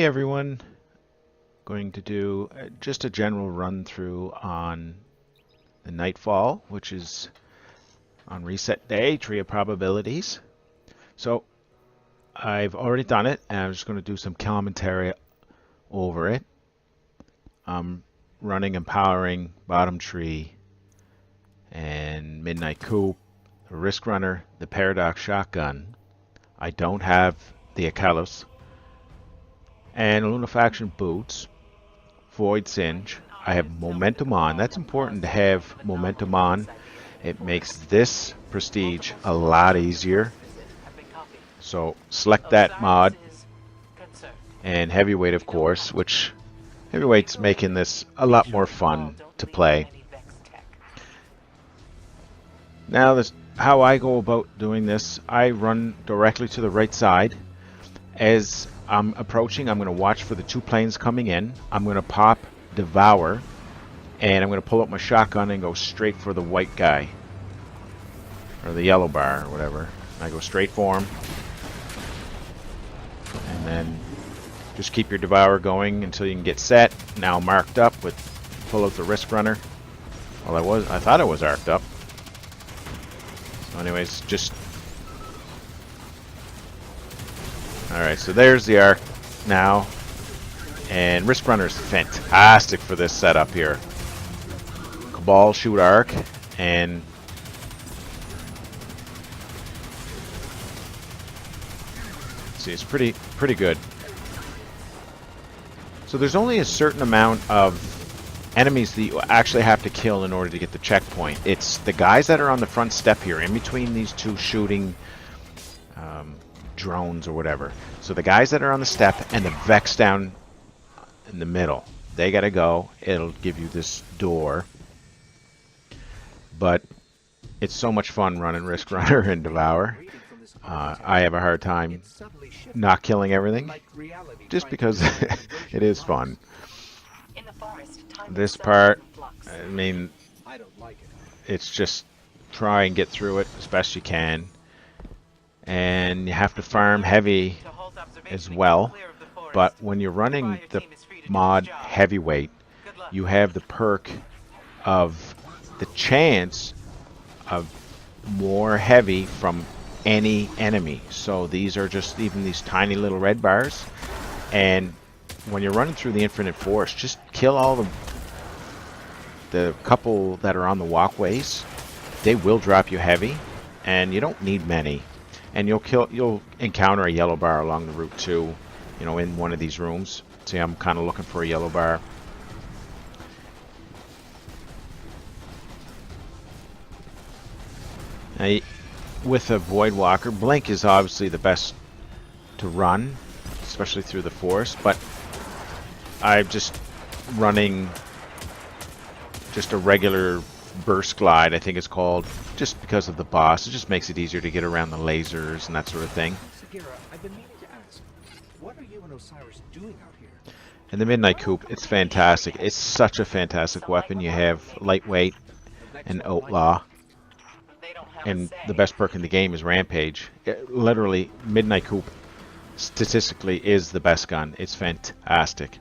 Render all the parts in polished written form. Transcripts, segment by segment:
Hey everyone, going to do just a general run through on the Nightfall, which is on reset day, tree of probabilities. So I've already done it and I'm just going to do some commentary over it. I'm running and powering bottom tree and midnight coupe, the Riskrunner, the paradox shotgun. I don't have the Akalos and Lunafaction boots. Void Singe. I have momentum on. That's important to have momentum on. It makes this prestige a lot easier. So select that mod. And heavyweight, of course, which heavyweight's making this a lot more fun to play. Now, this how I go about doing this. I run directly to the right side. As I'm approaching, I'm going to watch for the two planes coming in. I'm going to pop Devour, and I'm going to pull up my shotgun and go straight for the white guy, or the yellow bar, or whatever. I go straight for him, and then just keep your Devour going until you can get set. Now marked up with pull out the Riskrunner. Well, I thought it was arced up. So anyways, just alright, so there's the arc now. And Riskrunner's fantastic for this setup here. Cabal shoot arc, and see, it's pretty good. So there's only a certain amount of enemies that you actually have to kill in order to get the checkpoint. It's the guys that are on the front step here, in between these two shooting drones or whatever. So the guys that are on the step and the Vex down in the middle, they gotta go. It'll give you this door. But it's so much fun running Riskrunner and Devour. I have a hard time not killing everything, just because it is fun. This part, I mean, it's just try and get through it as best you can. And you have to farm heavy as well. But when you're running the mod heavyweight, you have the perk of the chance of more heavy from any enemy. So these are just even these tiny little red bars. And when you're running through the infinite forest, just kill all the couple that are on the walkways. They will drop you heavy, and you don't need many. And you'll encounter a yellow bar along the route too, you know, in one of these rooms. See, I'm kind of looking for a yellow bar. Now, with a Voidwalker, Blink is obviously the best to run, especially through the forest, but I'm just running just a regular burst glide, I think it's called, just because of the boss. It just makes it easier to get around the lasers and that sort of thing. I've been meaning to ask, what are you and Osiris doing out here? And the Midnight Coupe, it's fantastic. It's such a fantastic weapon. You have lightweight and outlaw, and the best perk in the game is Rampage. Literally, Midnight Coupe statistically is the best gun. It's fantastic.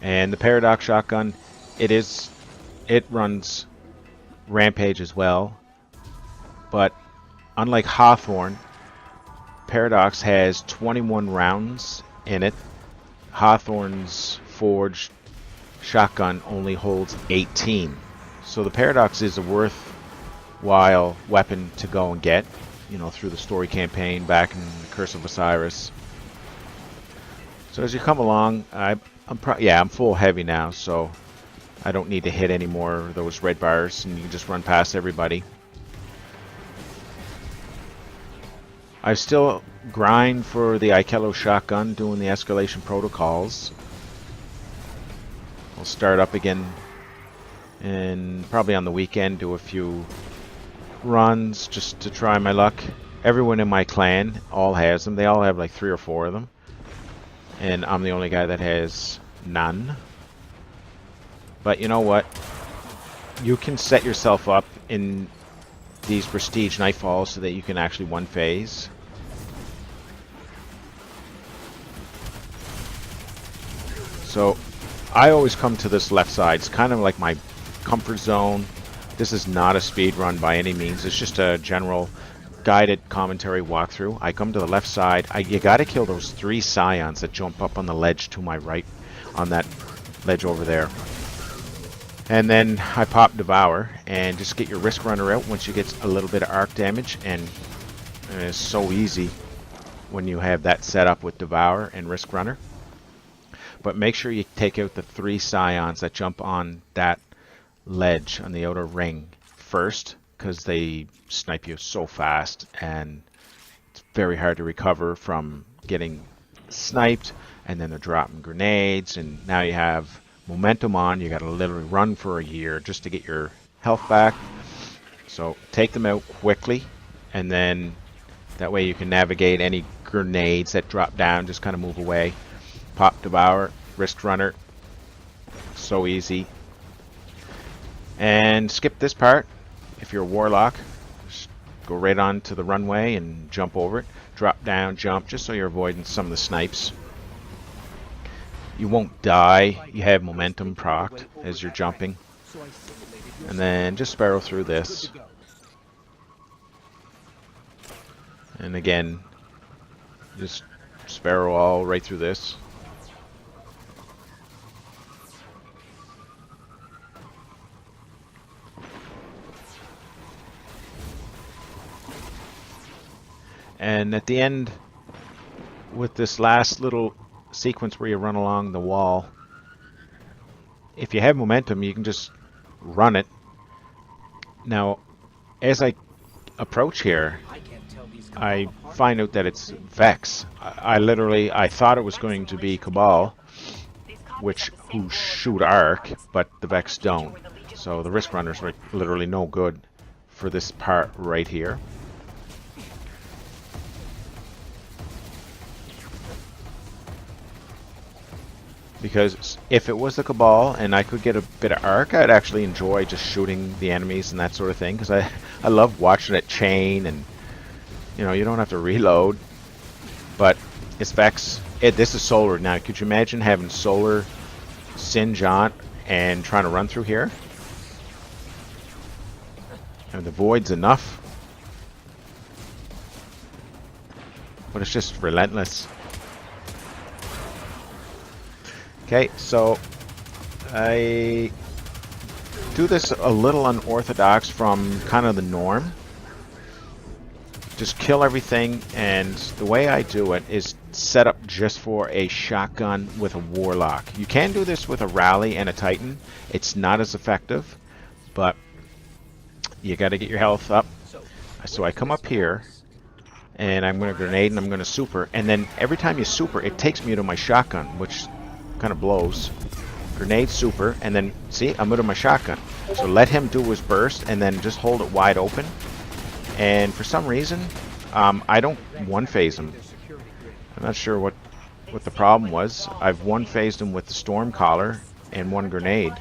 And the Paradox shotgun, it runs Rampage as well, but unlike Hawthorne, Paradox has 21 rounds in it. Hawthorne's forged shotgun only holds 18. So the Paradox is a worthwhile weapon to go and get, you know, through the story campaign back in the Curse of Osiris. So as you come along, I'm full heavy now, so I don't need to hit any more of those red bars, and you can just run past everybody. I still grind for the Ikelo shotgun, doing the escalation protocols. I'll start up again, and probably on the weekend do a few runs just to try my luck. Everyone in my clan all has them. They all have like 3 or 4 of them, and I'm the only guy that has none. But you know what? You can set yourself up in these Prestige Nightfall so that you can actually one phase. So I always come to this left side. It's kind of like my comfort zone. This is not a speed run by any means. It's just a general guided commentary walkthrough. I come to the left side. You got to kill those 3 scions that jump up on the ledge to my right, on that ledge over there. And then I pop Devour and just get your Riskrunner out once you get a little bit of arc damage, and it's so easy when you have that set up with Devour and Riskrunner. But make sure you take out the 3 scions that jump on that ledge on the outer ring first, because they snipe you so fast and it's very hard to recover from getting sniped, and then they're dropping grenades, and now you have momentum on. You got to literally run for a year just to get your health back. So take them out quickly, and then that way you can navigate any grenades that drop down. Just kind of move away. Pop Devour, Riskrunner. So easy. And skip this part. If you're a Warlock, just go right on to the runway and jump over it. Drop down, jump, just so you're avoiding some of the snipes. You won't die. You have momentum procced as you're jumping. And then just sparrow through this. And again, just sparrow all right through this. And at the end, with this last little sequence where you run along the wall, if you have momentum, you can just run it. Now, as I approach here, I find out that it's Vex. I thought it was going to be Cabal, who shoot arc, but the Vex don't. So the Riskrunner's literally no good for this part right here. Because if it was the Cabal and I could get a bit of arc, I'd actually enjoy just shooting the enemies and that sort of thing. Because I love watching it chain, and you know, you don't have to reload. But it's Vex. This is Solar. Now, could you imagine having Solar singe on and trying to run through here? And the Void's enough. But it's just relentless. Okay, so I do this a little unorthodox from kind of the norm. Just kill everything, and the way I do it is set up just for a shotgun with a Warlock. You can do this with a Rally and a Titan. It's not as effective, but you got to get your health up. So I come up here, and I'm going to grenade, and I'm going to super, and then every time you super, it takes me to my shotgun, which kind of blows. Grenade, super, and then see, I'm out of my shotgun. So let him do his burst, and then just hold it wide open. And for some reason, I don't one-phase him. I'm not sure what the problem was. I've one-phased him with the Storm Collar and 1 grenade,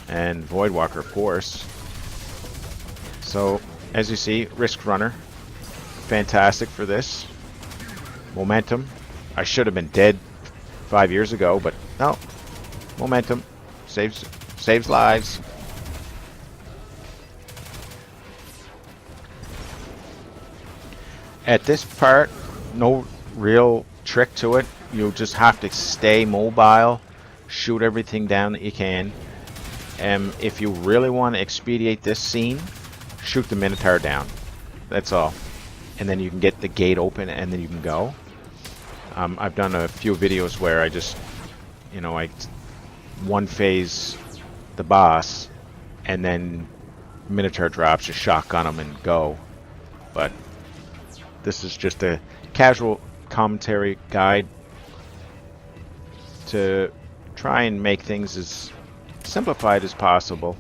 and Voidwalker, of course. So as you see, Riskrunner, fantastic for this. Momentum. I should have been dead 5 years ago, but no. Momentum saves lives. At this part, no real trick to it. You just have to stay mobile, shoot everything down that you can. And if you really want to expedite this scene, shoot the Minotaur down. That's all. And then you can get the gate open, and then you can go. I've done a few videos where I just, you know, I one-phase the boss, and then Minotaur drops, just shotgun him and go. But this is just a casual commentary guide to try and make things as simplified as possible.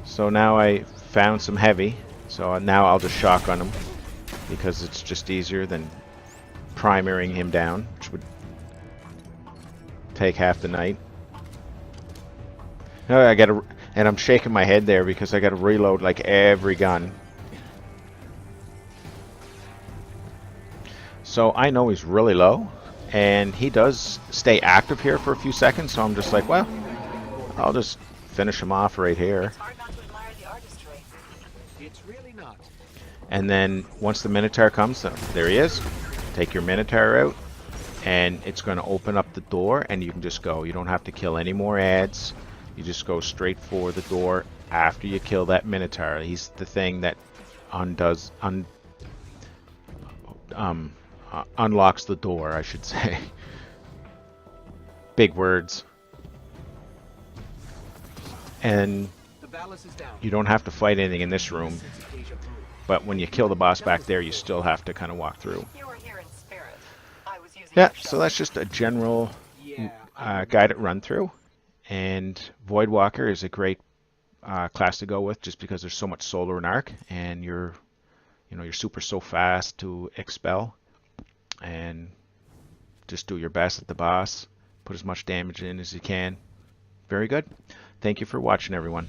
So now I found some heavy, so now I'll just shotgun him because it's just easier than primarying him down, which would take half the night. No, and I'm shaking my head there because I gotta reload like every gun. So I know he's really low, And he does stay active here for a few seconds, so I'm just like, well, I'll just finish him off right here. It's hard not to admire the artistry. It's really not. And then once the Minotaur comes, there he is. Take your Minotaur out, and it's going to open up the door, and you can just go. You don't have to kill any more ads. You just go straight for the door after you kill that Minotaur. He's the thing that unlocks the door, I should say. Big words. And The ballast is down. you don't have to fight anything in this room, Sense of deja vu. but when you kill the boss back there, you still have to kind of walk through. You were here in spirit. I was using Yeah, your so that's just a general Yeah. guided run through. And Voidwalker is a great class to go with, just because there's so much solar and arc, and you're super so fast to expel, and just do your best at the boss. Put as much damage in as you can. Very good. Thank you for watching, everyone.